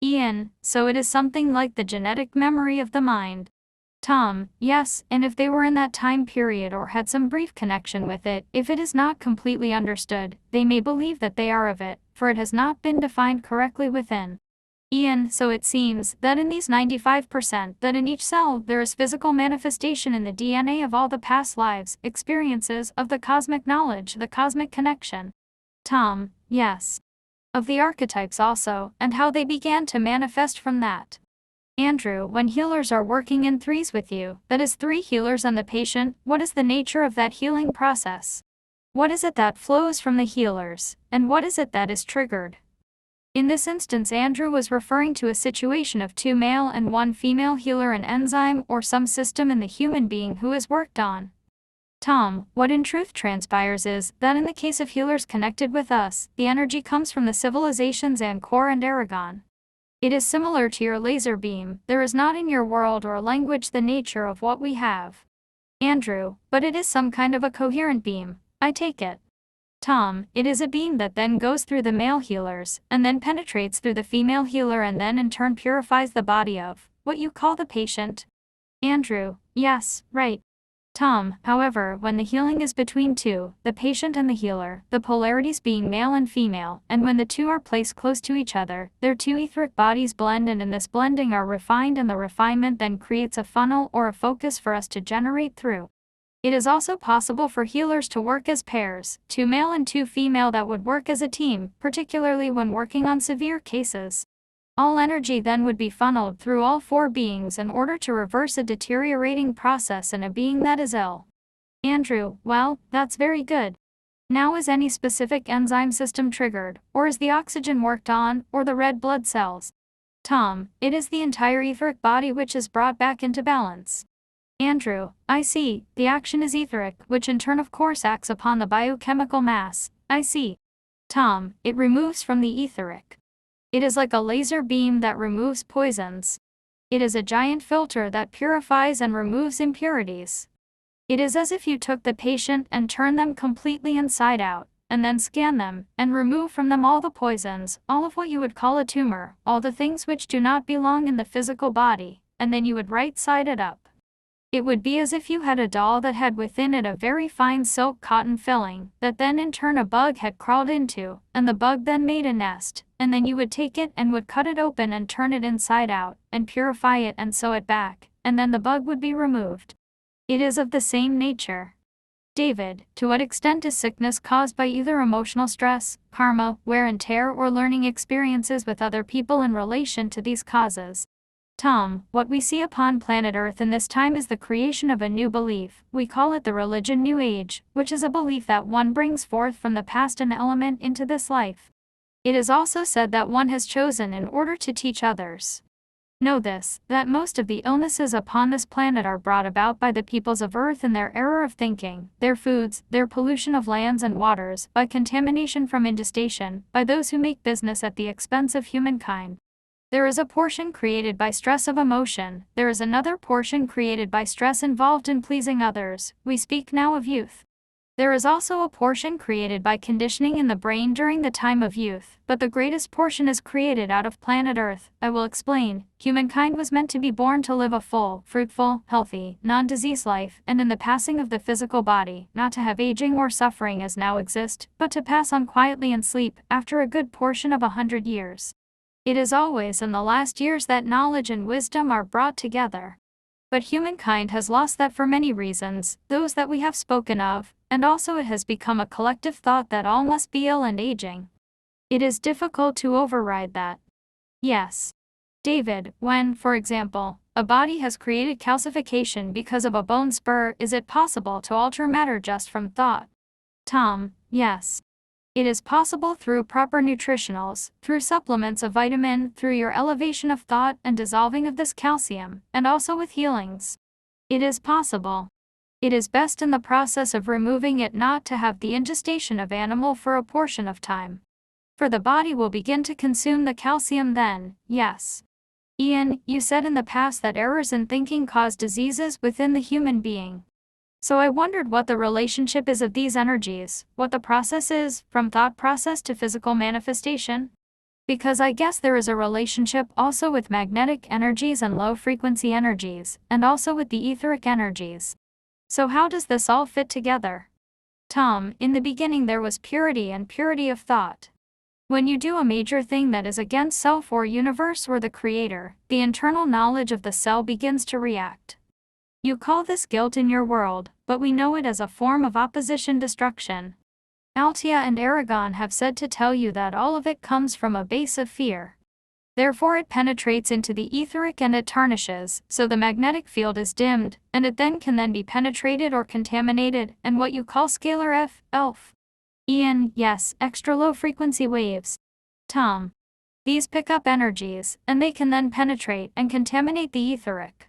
Ian, so it is something like the genetic memory of the mind. Tom, yes, and if they were in that time period or had some brief connection with it, if it is not completely understood, they may believe that they are of it, for it has not been defined correctly within. Ian, so it seems that in these 95%, that in each cell there is physical manifestation in the DNA of all the past lives, experiences of the cosmic knowledge, the cosmic connection. Tom, yes. Of the archetypes also, and how they began to manifest from that. Andrew, when healers are working in threes with you, that is 3 healers and the patient, what is the nature of that healing process? What is it that flows from the healers, and what is it that is triggered? In this instance, Andrew was referring to a situation of 2 male and 1 female healer, an enzyme or some system in the human being who is worked on. Tom, what in truth transpires is that in the case of healers connected with us, the energy comes from the civilizations Angkor and Aragon. It is similar to your laser beam. There is not in your world or language the nature of what we have. Andrew, but it is some kind of a coherent beam, I take it. Tom, it is a beam that then goes through the male healers, and then penetrates through the female healer and then in turn purifies the body of what you call the patient. Andrew, yes, right. Tom, however, when the healing is between 2, the patient and the healer, the polarities being male and female, and when the 2 are placed close to each other, their 2 etheric bodies blend, and in this blending are refined, and the refinement then creates a funnel or a focus for us to generate through. It is also possible for healers to work as pairs, 2 male and 2 female, that would work as a team, particularly when working on severe cases. All energy then would be funneled through all 4 beings in order to reverse a deteriorating process in a being that is ill. Andrew, well, that's very good. Now, is any specific enzyme system triggered, or is the oxygen worked on, or the red blood cells? Tom, it is the entire etheric body which is brought back into balance. Andrew, I see, the action is etheric, which in turn of course acts upon the biochemical mass, I see. Tom, it removes from the etheric. It is like a laser beam that removes poisons. It is a giant filter that purifies and removes impurities. It is as if you took the patient and turned them completely inside out, and then scanned them, and remove from them all the poisons, all of what you would call a tumor, all the things which do not belong in the physical body, and then you would right-side it up. It would be as if you had a doll that had within it a very fine silk cotton filling, that then in turn a bug had crawled into, and the bug then made a nest, and then you would take it and would cut it open and turn it inside out, and purify it and sew it back, and then the bug would be removed. It is of the same nature. David, to what extent is sickness caused by either emotional stress, karma, wear and tear, or learning experiences with other people in relation to these causes? Tom, what we see upon planet Earth in this time is the creation of a new belief. We call it the religion New Age, which is a belief that one brings forth from the past an element into this life. It is also said that one has chosen in order to teach others. Know this, that most of the illnesses upon this planet are brought about by the peoples of Earth in their error of thinking, their foods, their pollution of lands and waters, by contamination from indestation, by those who make business at the expense of humankind. There is a portion created by stress of emotion, there is another portion created by stress involved in pleasing others. We speak now of youth. There is also a portion created by conditioning in the brain during the time of youth, but the greatest portion is created out of planet Earth. I will explain. Humankind was meant to be born to live a full, fruitful, healthy, non-disease life, and in the passing of the physical body, not to have aging or suffering as now exist, but to pass on quietly in sleep, after a good portion of 100 years. It is always in the last years that knowledge and wisdom are brought together. But humankind has lost that for many reasons, those that we have spoken of, and also it has become a collective thought that all must be ill and aging. It is difficult to override that. Yes. David, when, for example, a body has created calcification because of a bone spur, is it possible to alter matter just from thought? Tom, yes. It is possible through proper nutritionals, through supplements of vitamin, through your elevation of thought and dissolving of this calcium, and also with healings. It is possible. It is best in the process of removing it not to have the ingestation of animal for a portion of time. For the body will begin to consume the calcium then, yes. Ian, you said in the past that errors in thinking cause diseases within the human being. So I wondered what the relationship is of these energies, what the process is, from thought process to physical manifestation. Because I guess there is a relationship also with magnetic energies and low-frequency energies, and also with the etheric energies. So how does this all fit together? Tom, in the beginning there was purity and purity of thought. When you do a major thing that is against self or universe or the creator, the internal knowledge of the cell begins to react. You call this guilt in your world, but we know it as a form of opposition destruction. Altia and Aragon have said to tell you that all of it comes from a base of fear. Therefore it penetrates into the etheric and it tarnishes, so the magnetic field is dimmed, and it can be penetrated or contaminated, and what you call scalar ELF. Ian, yes, extra low frequency waves. Tom. These pick up energies, and they can then penetrate and contaminate the etheric.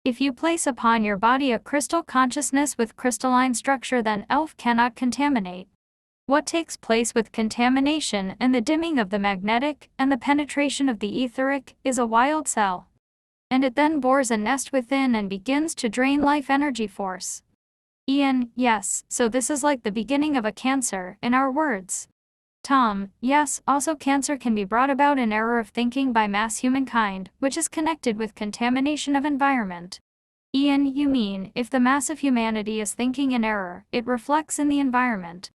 If you place upon your body a crystal consciousness with crystalline structure, then ELF cannot contaminate. What takes place with contamination and the dimming of the magnetic and the penetration of the etheric is a wild cell. And it then bores a nest within and begins to drain life energy force. Ian, yes, so this is like the beginning of a cancer, in our words. Tom, yes, also cancer can be brought about in error of thinking by mass humankind, which is connected with contamination of environment. Ian, you mean, if the mass of humanity is thinking in error, it reflects in the environment.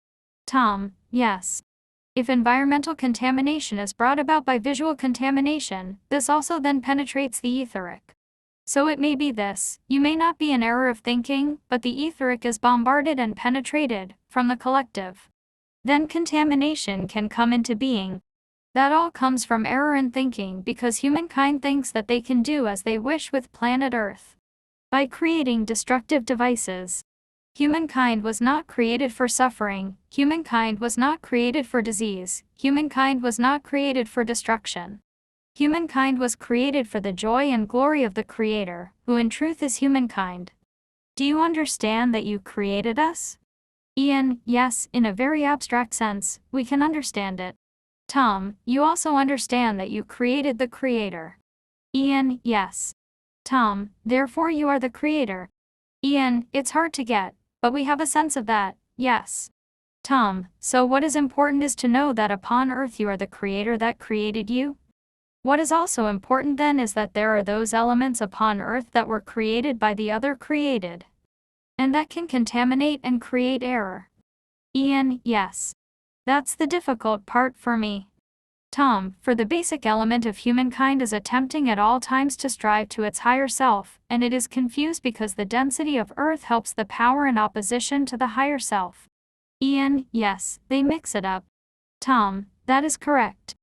Tom, yes. If environmental contamination is brought about by visual contamination, this also then penetrates the etheric. So it may be this, you may not be in error of thinking, but the etheric is bombarded and penetrated, from the collective. Then contamination can come into being. That all comes from error in thinking because humankind thinks that they can do as they wish with planet Earth. By creating destructive devices. Humankind was not created for suffering, humankind was not created for disease, humankind was not created for destruction. Humankind was created for the joy and glory of the Creator, who in truth is humankind. Do you understand that you created us? Ian, yes, in a very abstract sense, we can understand it. Tom, you also understand that you created the Creator. Ian, yes. Tom, therefore you are the Creator. Ian, it's hard to get, but we have a sense of that, yes. Tom, so what is important is to know that upon earth you are the Creator that created you? What is also important then is that there are those elements upon earth that were created by the other created. And that can contaminate and create error. Ian, yes. That's the difficult part for me. Tom, for the basic element of humankind is attempting at all times to strive to its higher self, and it is confused because the density of earth helps the power in opposition to the higher self. Ian, yes, they mix it up. Tom, that is correct.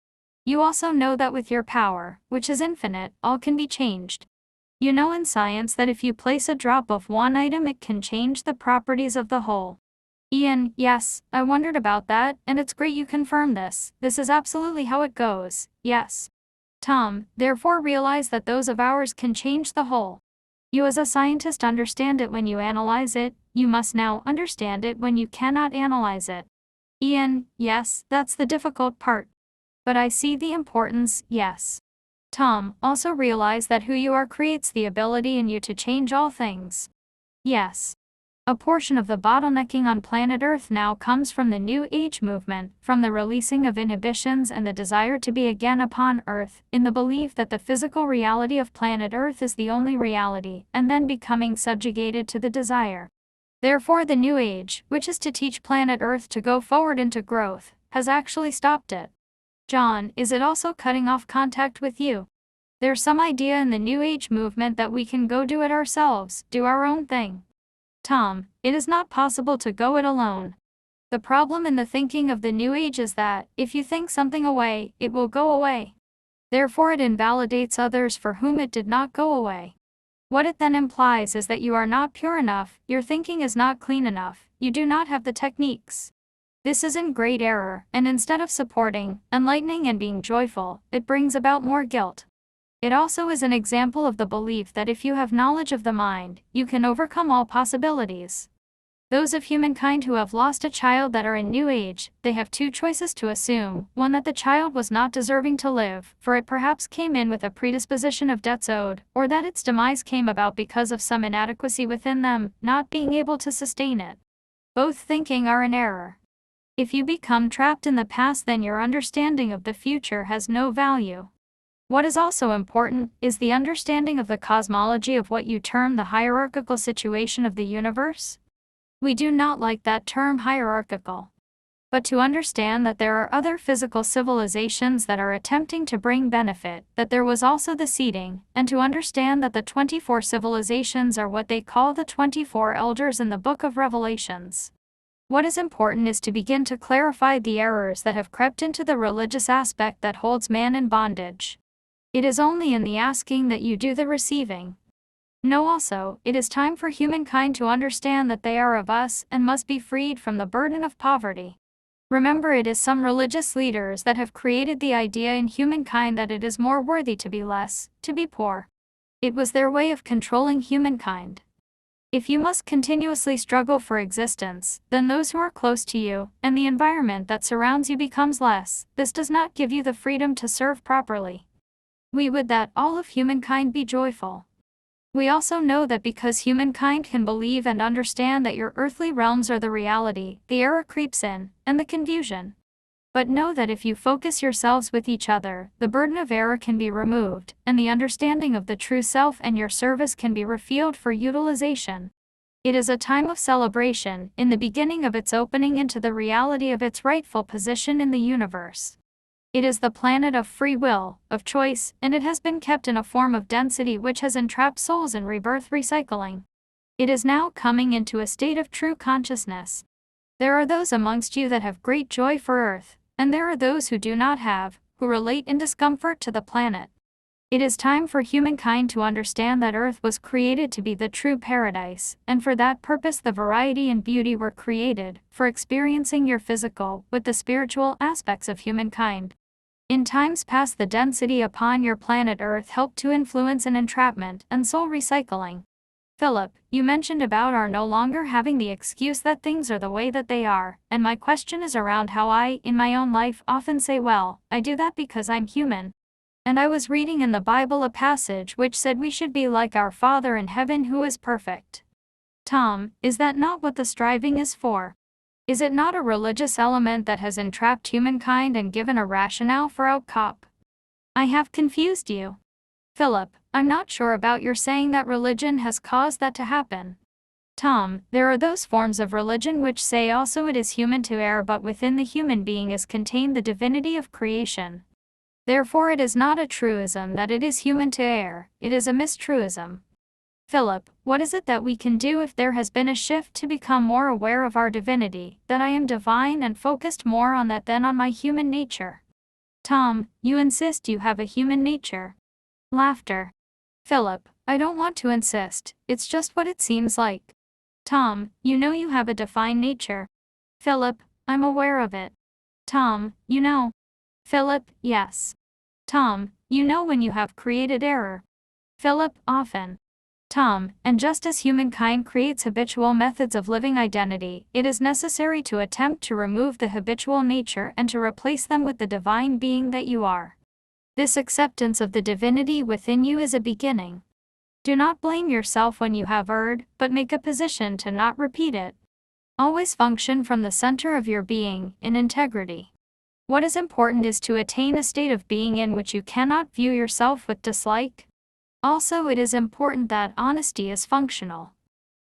You also know that with your power, which is infinite, all can be changed. You know in science that if you place a drop of one item it can change the properties of the whole. Ian, yes, I wondered about that, and it's great you confirm this. This is absolutely how it goes, yes. Tom, therefore realize that those of ours can change the whole. You as a scientist understand it when you analyze it, you must now understand it when you cannot analyze it. Ian, yes, that's the difficult part. But I see the importance, yes. Tom, also realize that who you are creates the ability in you to change all things. Yes. A portion of the bottlenecking on planet Earth now comes from the New Age movement, from the releasing of inhibitions and the desire to be again upon Earth, in the belief that the physical reality of planet Earth is the only reality, and then becoming subjugated to the desire. Therefore the New Age, which is to teach planet Earth to go forward into growth, has actually stopped it. John, is it also cutting off contact with you? There's some idea in the New Age movement that we can go do it ourselves, do our own thing. Tom, it is not possible to go it alone. The problem in the thinking of the New Age is that, if you think something away, it will go away. Therefore it invalidates others for whom it did not go away. What it then implies is that you are not pure enough, your thinking is not clean enough, you do not have the techniques. This is in great error, and instead of supporting, enlightening and being joyful, it brings about more guilt. It also is an example of the belief that if you have knowledge of the mind, you can overcome all possibilities. Those of humankind who have lost a child that are in New Age, they have two choices to assume, one that the child was not deserving to live, for it perhaps came in with a predisposition of debts owed, or that its demise came about because of some inadequacy within them, not being able to sustain it. Both thinking are in error. If you become trapped in the past, then your understanding of the future has no value. What is also important is the understanding of the cosmology of what you term the hierarchical situation of the universe. We do not like that term hierarchical. But to understand that there are other physical civilizations that are attempting to bring benefit, that there was also the seeding, and to understand that the 24 civilizations are what they call the 24 elders in the Book of Revelations. What is important is to begin to clarify the errors that have crept into the religious aspect that holds man in bondage. It is only in the asking that you do the receiving. Know also, it is time for humankind to understand that they are of us and must be freed from the burden of poverty. Remember, it is some religious leaders that have created the idea in humankind that it is more worthy to be less, to be poor. It was their way of controlling humankind. If you must continuously struggle for existence, then those who are close to you, and the environment that surrounds you becomes less. This does not give you the freedom to serve properly. We would that all of humankind be joyful. We also know that because humankind can believe and understand that your earthly realms are the reality, the error creeps in, and the confusion. But know that if you focus yourselves with each other, the burden of error can be removed, and the understanding of the true self and your service can be revealed for utilization. It is a time of celebration, in the beginning of its opening into the reality of its rightful position in the universe. It is the planet of free will, of choice, and it has been kept in a form of density which has entrapped souls in rebirth recycling. It is now coming into a state of true consciousness. There are those amongst you that have great joy for Earth, and there are those who do not have, who relate in discomfort to the planet. It is time for humankind to understand that Earth was created to be the true paradise, and for that purpose the variety and beauty were created, for experiencing your physical, with the spiritual aspects of humankind. In times past, the density upon your planet Earth helped to influence an entrapment and soul recycling. Philip, you mentioned about our no longer having the excuse that things are the way that they are, and my question is around how I, in my own life, often say, well, I do that because I'm human. And I was reading in the Bible a passage which said we should be like our Father in heaven who is perfect. Tom, is that not what the striving is for? Is it not a religious element that has entrapped humankind and given a rationale for outcop? I have confused you. Philip, I'm not sure about your saying that religion has caused that to happen. Tom, there are those forms of religion which say also it is human to err, but within the human being is contained the divinity of creation. Therefore it is not a truism that it is human to err, it is a mistruism. Philip, what is it that we can do if there has been a shift to become more aware of our divinity, that I am divine and focused more on that than on my human nature? Tom, you insist you have a human nature. Laughter. Philip, I don't want to insist, it's just what it seems like. Tom, you know you have a divine nature. Philip, I'm aware of it. Tom, you know. Philip, yes. Tom, you know when you have created error. Philip, often. Tom, and just as humankind creates habitual methods of living identity, it is necessary to attempt to remove the habitual nature and to replace them with the divine being that you are. This acceptance of the divinity within you is a beginning. Do not blame yourself when you have erred, but make a position to not repeat it. Always function from the center of your being, in integrity. What is important is to attain a state of being in which you cannot view yourself with dislike. Also, it is important that honesty is functional.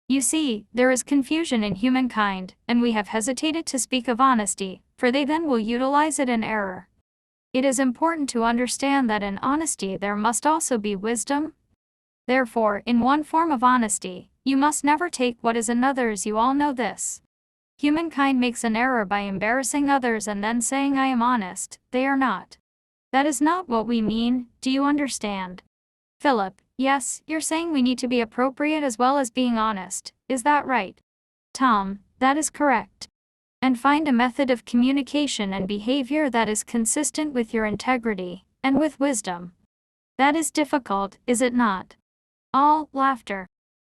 You see, there is confusion in humankind, and we have hesitated to speak of honesty, for they then will utilize it in error. It is important to understand that in honesty there must also be wisdom. Therefore, in one form of honesty, you must never take what is another's. You all know this. Humankind makes an error by embarrassing others and then saying I am honest. They are not. That is not what we mean, do you understand? Philip, yes, you're saying we need to be appropriate as well as being honest, is that right? Tom, that is correct. And find a method of communication and behavior that is consistent with your integrity, and with wisdom. That is difficult, is it not? All laughter.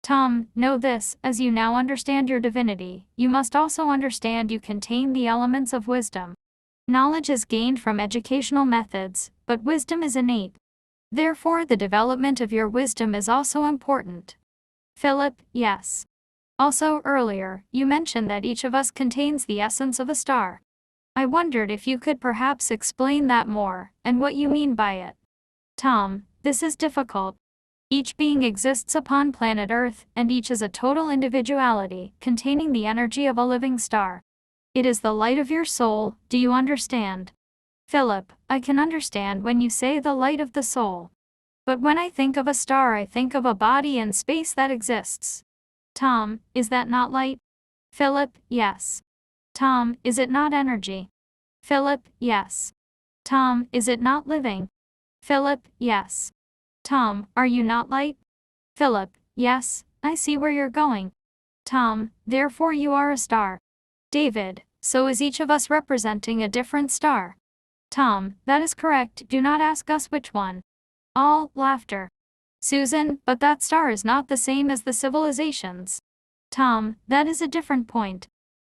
Tom, know this, as you now understand your divinity, you must also understand you contain the elements of wisdom. Knowledge is gained from educational methods, but wisdom is innate. Therefore, the development of your wisdom is also important. Philip, yes. Also, earlier, you mentioned that each of us contains the essence of a star. I wondered if you could perhaps explain that more, and what you mean by it. Tom, this is difficult. Each being exists upon planet Earth, and each is a total individuality, containing the energy of a living star. It is the light of your soul, do you understand? Philip, I can understand when you say the light of the soul. But when I think of a star, I think of a body in space that exists. Tom, is that not light? Philip, yes. Tom, is it not energy? Philip, yes. Tom, is it not living? Philip, yes. Tom, are you not light? Philip, yes, I see where you're going. Tom, therefore you are a star. David, so is each of us representing a different star. Tom, that is correct, do not ask us which one. All laughter. Susan, but that star is not the same as the civilizations. Tom, that is a different point.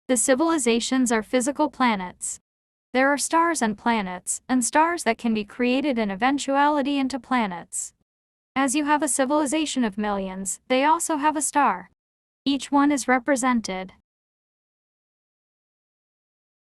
The civilizations are physical planets. There are stars and planets, and stars that can be created in eventuality into planets. As you have a civilization of millions, they also have a star. Each one is represented,